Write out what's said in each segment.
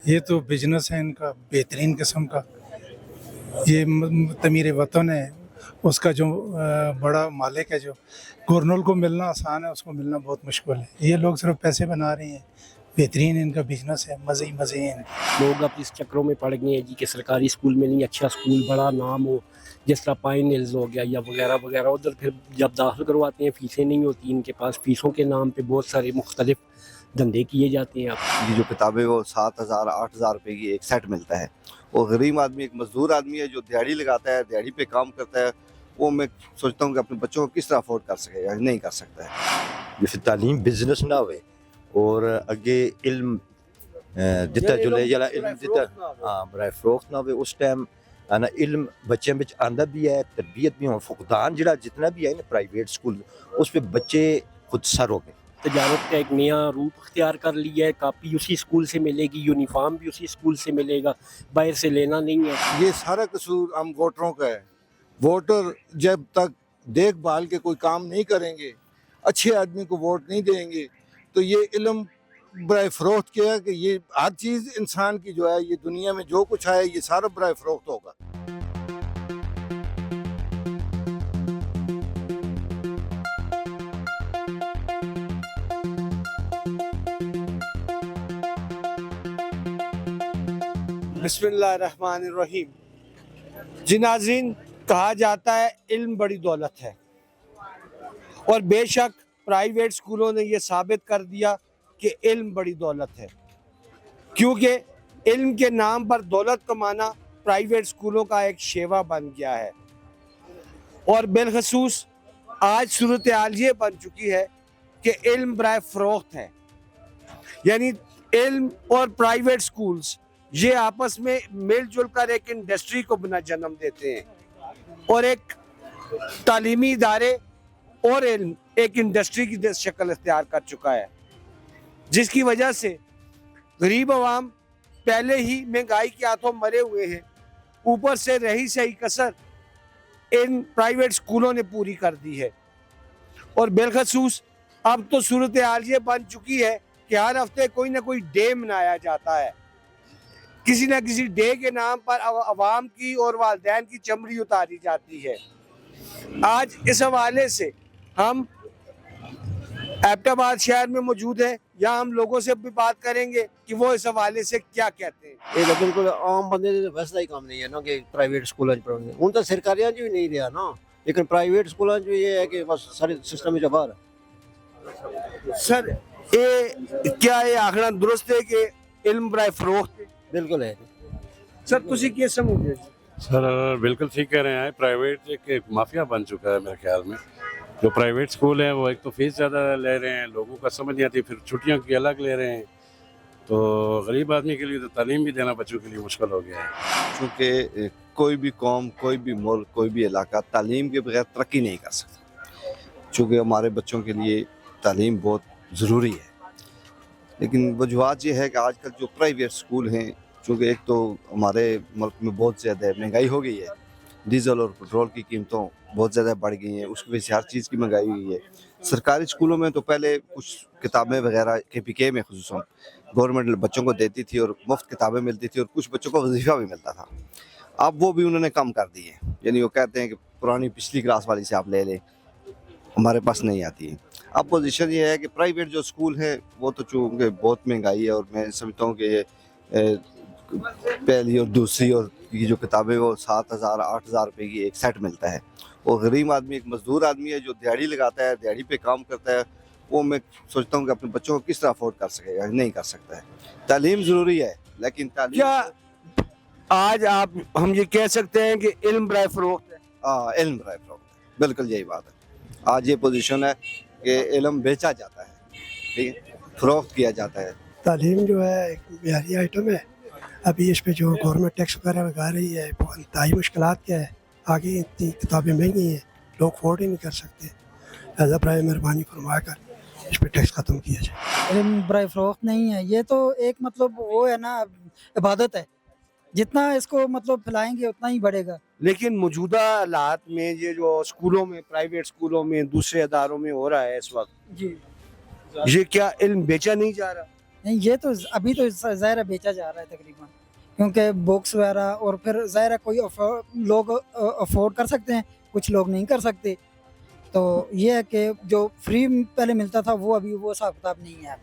ये तो बिजनेस है इनका बेहतरीन किस्म का। ये तमीर वतन है, उसका जो बड़ा मालिक है, जो गवर्नर को मिलना आसान है, उसको मिलना बहुत मुश्किल है। ये लोग सिर्फ पैसे बना रहे हैं। बेहतरीन इनका बिजनेस है, मज़े ही मज़े हैं। लोग अब इस चक्रों में पड़ गए हैं जी कि सरकारी स्कूल में नहीं, अच्छा स्कूल बड़ा नाम हो, जिस तरह पाइन हिल्स हो गया या वगैरह वगैरह। उधर फिर जब दाखिल करवाते हैं फीसें नहीं होती इनके पास, फीसों के नाम पे बहुत सारे मुख्तलिफ धंधे किए जाते हैं। ये जो किताबें वो 7,000 8,000 रुपए की एक सेट मिलता है, और गरीब आदमी, एक मजदूर आदमी है जो दिहाड़ी लगाता है, दिहाड़ी पे काम करता है, वो मैं सोचता हूँ कि अपने बच्चों को किस तरह अफोर्ड कर सकेगा, नहीं कर सकता है। जिस तालीम बिजनेस ना होए और अगे इल्म दिता जुले जला इल्म दिता बराए फरोख्त ना होवे, उस टाइम ना इल्म बच्चों में आंदा भी है, तरबियत भी हो। फुकदान जड़ा जितना भी है ना प्राइवेट स्कूल, उस पे बच्चे खुद सर हो गए। तजारत का एक नया रूप अख्तियार कर लिया है। कापी उसी स्कूल से मिलेगी, यूनिफॉर्म भी उसी स्कूल से मिलेगा, बाहर से लेना नहीं है। ये सारा कसूर हम वोटरों का है। वोटर जब तक देखभाल के कोई काम नहीं करेंगे, अच्छे आदमी को वोट नहीं देंगे, तो ये इल्म बराए फरोख्त किया कि ये हर चीज़ इंसान की जो है, ये दुनिया में जो कुछ है, ये सारा बराए फरोख्त होगा। बिस्मिल्लाहिर्रहमानिर्रहीम। जी नाज़रीन, कहा जाता है इल्म बड़ी दौलत है, और बेशक प्राइवेट स्कूलों ने ये साबित कर दिया कि इल्म बड़ी दौलत है, क्योंकि इल्म के नाम पर दौलत कमाना प्राइवेट स्कूलों का एक शेवा बन गया है। और बिलखसूस आज सूरत हाल ये बन चुकी है कि इल्म बराए फरोख्त है, यानी इल्म और प्राइवेट स्कूल्स ये आपस में मिलजुल कर एक इंडस्ट्री को बना जन्म देते हैं, और एक तालीमी इदारे और इल्म एक इंडस्ट्री की शक्ल इख्तियार कर चुका है, जिसकी वजह से गरीब अवाम पहले ही महंगाई के हाथों मरे हुए हैं, ऊपर से रही सही कसर इन प्राइवेट स्कूलों ने पूरी कर दी है। और बिलखसूस अब तो सूरत हाल ये बन चुकी है कि हर हफ्ते कोई ना कोई डे मनाया जाता है, किसी न किसी डे के नाम पर अवाम की और वालिदैन की चमड़ी उतारी जाती है। आज इस हवाले से हम एबटाबाद शहर में मौजूद हैं, यहाँ हम लोगों से भी बात करेंगे कि वो इस हवाले से क्या कहते हैं। ये बिल्कुल आम बंदे दे वैसा ही काम नहीं है ना कि प्राइवेट स्कूलों च पढ़ने। हूँ तो सरकारियां च भी नहीं रहा ना, लेकिन प्राइवेट स्कूलों च ये है कि बस सारे सिस्टम में बाहर है। सर, ये क्या ये आखना दुरुस्त है कि इल्म बराए फरोख्त है? बिल्कुल है सर, तुसी क्या समझते हो? सर बिल्कुल ठीक कह रहे हैं। प्राइवेट एक माफिया बन चुका है मेरे ख्याल में। जो प्राइवेट स्कूल है वो एक तो फीस ज़्यादा ले रहे हैं, लोगों का समझ नहीं आती, फिर छुट्टियों की अलग ले रहे हैं, तो गरीब आदमी के लिए तो तालीम भी देना बच्चों के लिए मुश्किल हो गया है। क्योंकि कोई भी कौम, कोई भी मुल्क, कोई भी इलाका तालीम के बगैर तरक्की नहीं कर सकता, चूँकि हमारे बच्चों के लिए तालीम बहुत ज़रूरी है। लेकिन वजूहत ये है कि आजकल जो प्राइवेट स्कूल हैं, चूँकि एक तो हमारे मुल्क में बहुत ज़्यादा महंगाई हो गई है, डीज़ल और पेट्रोल की कीमतों बहुत ज़्यादा बढ़ गई हैं, उसकी वजह से हर चीज़ की महंगाई हुई है। सरकारी स्कूलों में तो पहले कुछ किताबें वगैरह KPK में खुसूसन गवर्नमेंट बच्चों को देती थी और मुफ्त किताबें मिलती थी, और कुछ बच्चों को वजीफ़ा भी मिलता था। अब वो भी उन्होंने कम कर दी है, यानी वो कहते हैं कि पुरानी पिछली क्लास वाली से आप ले लें, हमारे पास नहीं आती है। अब पोजीशन ये है कि प्राइवेट जो स्कूल है वो तो चूँकि बहुत महंगाई है, और मैं समझता हूँ कि पहली और दूसरी और की जो किताबें वो 7,000 8,000 रुपए की एक सेट मिलता है, और गरीब आदमी, एक मजदूर आदमी है जो दिहाड़ी लगाता है, दिहाड़ी पे काम करता है, वो मैं सोचता हूँ कि अपने बच्चों को किस तरह अफोर्ड कर सकेगा, नहीं कर सकता है। तालीम ज़रूरी है, लेकिन तालीम क्या आज हम ये कह सकते हैं कि इल्म बराए फरोख्त है? हाँ, इल्म बराए फरोख्त है, बिल्कुल यही बात है। आज ये पोजीशन है कि इल्म बेचा जाता है, ठीक है, फरोख्त किया जाता है। तालीम जो है एक मेयारी आइटम है। अभी इस पे जो गवर्नमेंट टैक्स वगैरह लगा रही है, वो इंतहाई मुश्किलात क्या है, आगे इतनी किताबें महंगी हैं, लोग अफोर्ड ही नहीं कर सकते। लिहाजा बराए मेहरबानी फरमा कर इस पे टैक्स ख़त्म किया जाए। इल्म बराए फरोख्त नहीं है, ये तो एक मतलब वो है ना, इबादत है, जितना इसको मतलब फैलाएंगे उतना ही बढ़ेगा। लेकिन मौजूदा हालात में ये जो स्कूलों में, प्राइवेट स्कूलों में, दूसरे अदारों में हो रहा है इस वक्त, जी ये क्या इल्म बेचा नहीं जा रहा? नहीं ये तो अभी तो ज़ाहिर है बेचा जा रहा है तकरीबन, क्योंकि बुक्स वगैरह, और फिर ज़ाहिर है कोई लोग अफोर्ड कर सकते हैं, कुछ लोग नहीं कर सकते। तो ये है कि जो फ्री पहले मिलता था वो अभी वो हिसाब किताब नहीं है।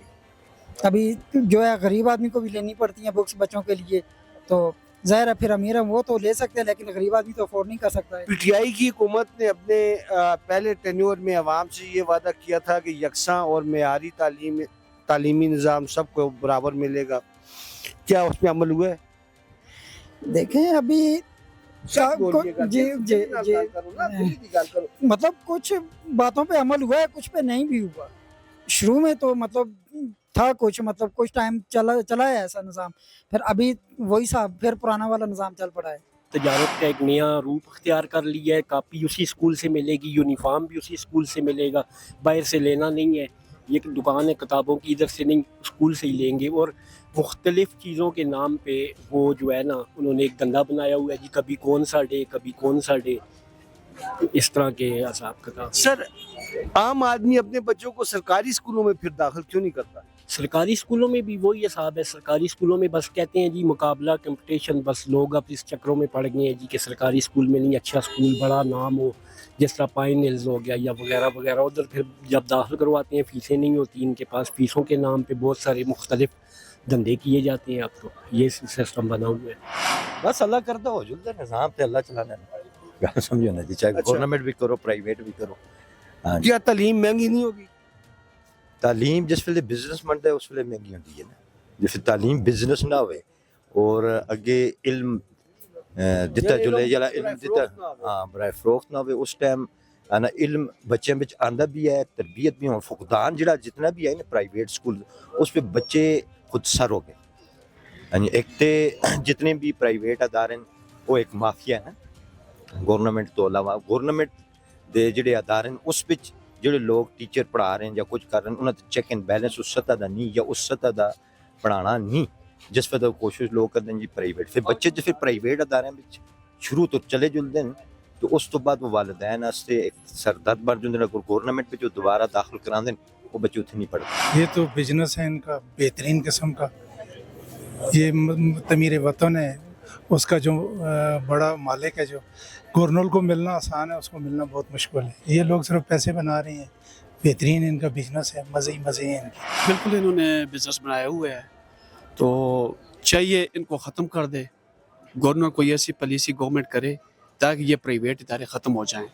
अभी जो है गरीब आदमी को भी लेनी पड़ती हैं बुक्स बच्चों के लिए, तो ज़ाहिर है फिर अमीर हैं वो तो ले सकते हैं, लेकिन गरीब आदमी तो अफोर्ड नहीं कर सकता है। पीटीआई की हुकूमत ने अपने पहले टेन्योर में अवाम से ये वादा किया था कि यकसा और मेयारी तालीमी निज़ाम सबको बराबर मिलेगा, क्या उसमें अमल हुआ है? देखें अभी मतलब कुछ बातों पे अमल हुआ है, कुछ पे नहीं भी हुआ। शुरू में तो मतलब था कुछ, मतलब कुछ टाइम चला है ऐसा निज़ाम, फिर अभी वही साहब फिर पुराना वाला निज़ाम चल पड़ा है। तजारत का एक नया रूप अख्तियार कर लिया है। कापी उसी स्कूल से मिलेगी, यूनिफॉर्म भी उसी स्कूल से मिलेगा, बाहर से लेना नहीं है। ये दुकान है किताबों की, इधर से नहीं स्कूल से ही लेंगे। और मुख्तलिफ़ चीज़ों के नाम पे वो जो है ना उन्होंने एक धंधा बनाया हुआ है जी, कभी कौन सा डे, कभी कौन सा डे, इस तरह के हिसाब किताब। सर, आम आदमी अपने बच्चों को सरकारी स्कूलों में फिर दाखिल क्यों नहीं करता? सरकारी स्कूलों में भी वही हिसाब है। सरकारी स्कूलों में बस कहते हैं जी मुकाबला, कंपटीशन, बस लोग अब इस चक्रों में पड़ गए हैं जी कि सरकारी स्कूल में नहीं, अच्छा स्कूल बड़ा नाम हो, जिस तरह पाइन हिल्स हो गया या वगैरह वगैरह। उधर फिर जब दाखिल करवाते हैं फ़ीसें नहीं होती इनके पास, फ़ीसों के नाम पे बहुत सारे मुख्तलिफ धंधे किए जाते हैं। अब तो ये सिस्टम बना हुआ है। बस अल्लाह करता हो जुलता निज़ाम पे अल्लाह चलाना है, गल समझो ना जी, चाहे गवर्नमेंट भी करो प्राइवेट भी करो। हाँ जी, क्या तालीम महंगी नहीं होगी? तालीम जिस वेले बिजनेस बनता है उस वेले महंगी होती है ना, जिस तालीम बिजनेस ना होवे और अगे इल्म दिता जुले जला इल्म दिता हाँ बराए फरोख्त ना होवे, उस टाइम ना इल्म बच्चों में आंदा भी है, तरबियत भी हो। फुकदान जड़ा जितना भी है ना प्राइवेट स्कूल, उस पे बच्चे खुद सर हो गए। यानी एक तो जितने भी प्राइवेट अदारे वो एक माफिया है ना, गवर्नमेंट तो अलावा गवर्नमेंट दे जिहड़े अदारे उस विच ਜਿਹੜੇ ਲੋਕ ਟੀਚਰ ਪੜ੍ਹਾ ਰਹੇ ਜਾਂ ਕੁਝ ਕਰ ਰਹੇ ਉਹਨਾਂ ਤੇ ਚੈੱਕ ਐਂਡ ਬੈਲੈਂਸ ਉਸ ਸਤਹ ਦਾ ਨਹੀਂ, ਜਾਂ ਉਸ ਸਤਹ ਦਾ ਪੜ੍ਹਾਉਣਾ ਨਹੀਂ ਜਿਸ ਵੇਲੇ ਕੋਸ਼ਿਸ਼ ਲੋਕ ਕਰਦੇ ਨੇ ਜੀ ਪ੍ਰਾਈਵੇਟ। ਫਿਰ ਬੱਚੇ ਜੇ ਫਿਰ ਪ੍ਰਾਈਵੇਟ ਅਦਾਰਿਆਂ ਵਿੱਚ ਸ਼ੁਰੂ ਤੋਂ ਚਲੇ ਜੁਲਦੇ ਨੇ ਤੇ ਉਸ ਤੋਂ ਬਾਅਦ ਉਹ ਵਾਲਿदैन ਵਾਸਤੇ ਇੱਕ ਸਰਦਰਦ ਬਣ ਜਾਂਦੇ ਨੇ। ਗਵਰਨਮੈਂਟ ਵਿੱਚ ਉਹ ਦੁਬਾਰਾ ਦਾਖਲ ਕਰਾਉਂਦੇ ਨੇ, ਉਹ ਬੱਚੇ ਉੱਥੇ नहीं पढ़ते। ये तो बिजनेस है इनका बेहतरीन किस्म का। ये तमीर वतन है, उसका जो बड़ा मालिक है, जो गवर्नर को मिलना आसान है, उसको मिलना बहुत मुश्किल है। ये लोग सिर्फ पैसे बना रहे हैं, बेहतरीन इनका बिजनेस है, मज़े ही मज़े हैं इनके। बिल्कुल इन्होंने बिजनेस बनाया हुआ है, तो चाहिए इनको ख़त्म कर दे। गवर्नर कोई ऐसी पॉलिसी गवर्नमेंट करे ताकि ये प्राइवेट इदारे ख़त्म हो जाएं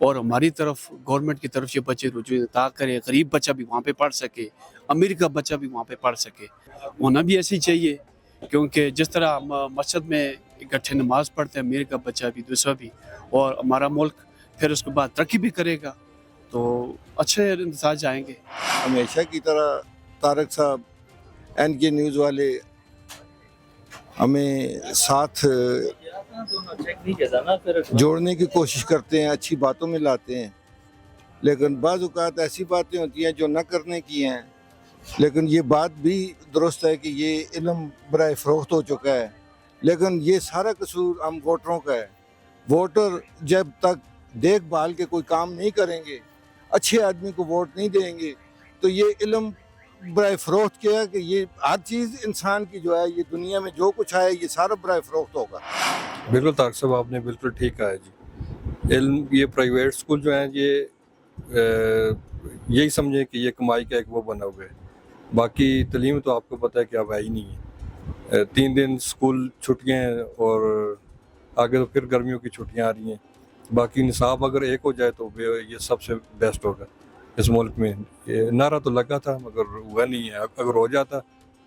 और हमारी तरफ गवर्नमेंट की तरफ ये बच्चे रुझान करे, गरीब बच्चा भी वहाँ पे पढ़ सके, अमीर का बच्चा भी वहाँ पे पढ़ सके। होना भी ऐसी चाहिए, क्योंकि जिस तरह मस्जिद में इकट्ठे नमाज पढ़ते हैं अमीर का बच्चा भी दूसरा भी, और हमारा मुल्क फिर उसके बाद तरक्की भी करेगा, तो अच्छे नतीजे आएंगे। हमेशा की तरह तारक साहब NK न्यूज़ वाले हमें साथ जोड़ने की कोशिश करते हैं, अच्छी बातों में लाते हैं, लेकिन बाज़ औक़ात ऐसी बातें होती हैं जो न करने की हैं। लेकिन ये बात भी दुरुस्त है कि ये इल्म बराए फ़रोख्त हो चुका है, लेकिन ये सारा कसूर हम वोटरों का है। वोटर जब तक देखभाल के कोई काम नहीं करेंगे, अच्छे आदमी को वोट नहीं देंगे, तो ये इल्म बराए फ़रोख्त किया है कि ये हर चीज़ इंसान की जो है, ये दुनिया में जो कुछ है ये सारा बराए फ़रोख्त होगा। बिल्कुल तारक साहब आपने बिल्कुल ठीक कहा है जी। इल्म ये प्राइवेट स्कूल जो हैं ये यही समझें कि ये कमाई का एक वो बना हुआ है, बाकी तलीम तो आपको पता है कि अब है ही नहीं है। 3 दिन स्कूल छुट्टियाँ हैं और आगे तो फिर गर्मियों की छुट्टियाँ आ रही हैं। बाकी निसाब अगर एक हो जाए तो ये सबसे बेस्ट होगा इस मुल्क में। ये नारा तो लगा था मगर हुआ नहीं है, अगर हो जाता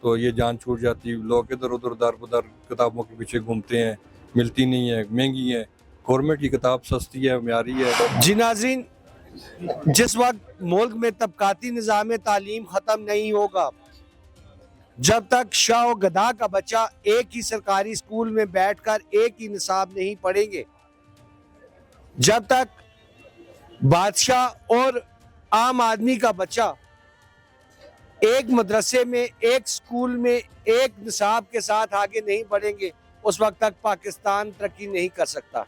तो ये जान छूट जाती। लोग इधर उधर दर बदर किताबों के पीछे घूमते हैं, मिलती नहीं है, महंगी है। गवर्नमेंट की किताब सस्ती है, म्यारी है। जी नाज़रीन, जिस वक्त मुल्क में तबकाती निज़ाम तालीम ख़त्म नहीं होगा, जब तक शाह और गधा का बच्चा एक ही सरकारी स्कूल में बैठकर एक ही निसाब नहीं पढ़ेंगे, जब तक बादशाह और आम आदमी का बच्चा एक मदरसे में, एक स्कूल में, एक निसाब के साथ आगे नहीं बढ़ेंगे, उस वक्त तक पाकिस्तान तरक्की नहीं कर सकता।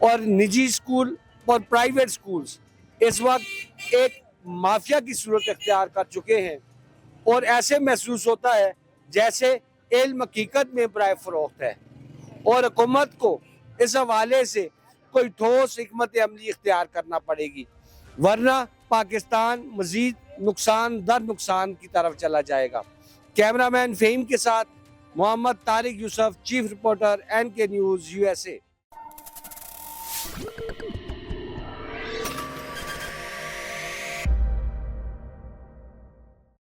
और निजी स्कूल और प्राइवेट स्कूल्स इस वक्त एक माफिया की सूरत इख्तियार कर चुके हैं, اور ایسے محسوس ہوتا ہے جیسے علم حقیقت میں برائے فروخت ہے، اور حکومت کو اس حوالے سے کوئی ٹھوس حکمت عملی اختیار کرنا پڑے گی، ورنہ پاکستان مزید نقصان در نقصان کی طرف چلا جائے گا۔ کیمرہ مین فہیم کے ساتھ Muhammad Tariq Yousuf, chief reporter NK news USA۔